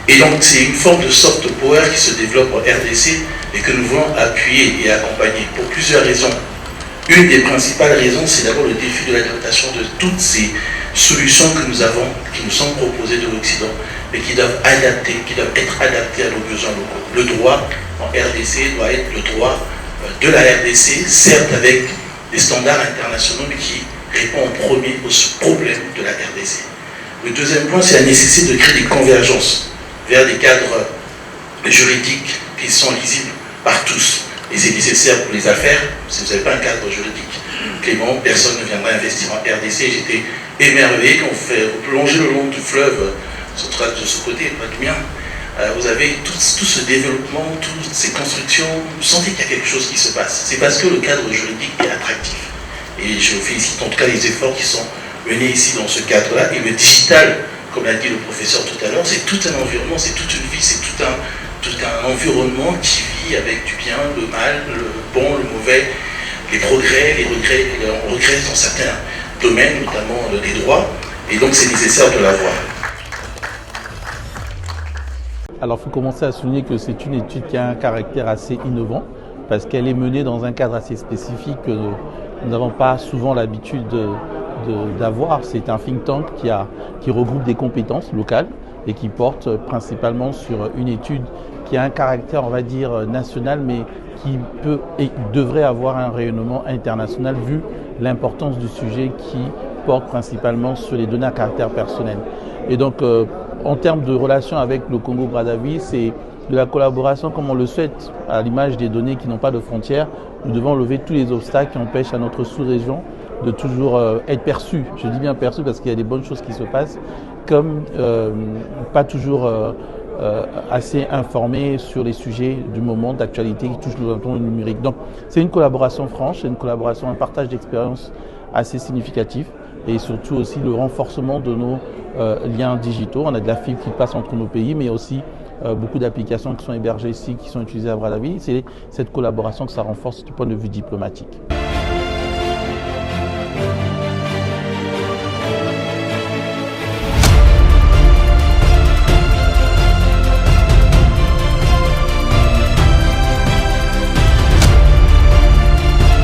Et donc c'est une forme de soft power qui se développe en RDC et que nous voulons appuyer et accompagner pour plusieurs raisons. Une des principales raisons, c'est d'abord le défi de l'adaptation de toutes ces solutions que nous avons, qui nous sont proposées de l'Occident, mais qui doivent être adaptées à nos besoins locaux. Le droit en RDC doit être le droit de la RDC, certes avec des standards internationaux, mais qui répond en premier aux problèmes de la RDC. Le deuxième point, c'est la nécessité de créer des convergences vers des cadres juridiques qui sont lisibles par tous. Et c'est nécessaire pour les affaires. Si vous n'avez pas un cadre juridique clément, personne ne viendra investir en RDC. J'étais émerveillé quand vous plongez le long du fleuve, surtout de ce côté, pas du mien. Vous avez tout ce développement, toutes ces constructions, vous sentez qu'il y a quelque chose qui se passe. C'est parce que le cadre juridique est attractif. Et je félicite en tout cas les efforts qui sont menés ici dans ce cadre-là. Et le digital, comme l'a dit le professeur tout à l'heure, c'est tout un environnement, c'est toute une vie, c'est tout un environnement qui vit avec du bien, le mal, le bon, le mauvais, les progrès, les regrets. On regrette dans certains domaines, notamment les droits, et donc c'est nécessaire de l'avoir. Alors il faut commencer à souligner que c'est une étude qui a un caractère assez innovant, parce qu'elle est menée dans un cadre assez spécifique que nous n'avons pas souvent l'habitude d'avoir. C'est un think tank qui regroupe des compétences locales et qui porte principalement sur une étude qui a un caractère, on va dire, national, mais qui peut et devrait avoir un rayonnement international vu l'importance du sujet qui porte principalement sur les données à caractère personnel. Et donc, en termes de relations avec le Congo-Brazzaville, c'est de la collaboration comme on le souhaite, à l'image des données qui n'ont pas de frontières. Nous devons lever tous les obstacles qui empêchent à notre sous-région de toujours être perçu. Je dis bien perçu parce qu'il y a des bonnes choses qui se passent, comme pas toujours assez informé sur les sujets du moment d'actualité qui touchent le numérique. Donc c'est une collaboration franche, c'est une collaboration, un partage d'expériences assez significatif et surtout aussi le renforcement de nos liens digitaux. On a de la fibre qui passe entre nos pays, mais aussi beaucoup d'applications qui sont hébergées ici, qui sont utilisées à Brazzaville. C'est cette collaboration que ça renforce du point de vue diplomatique.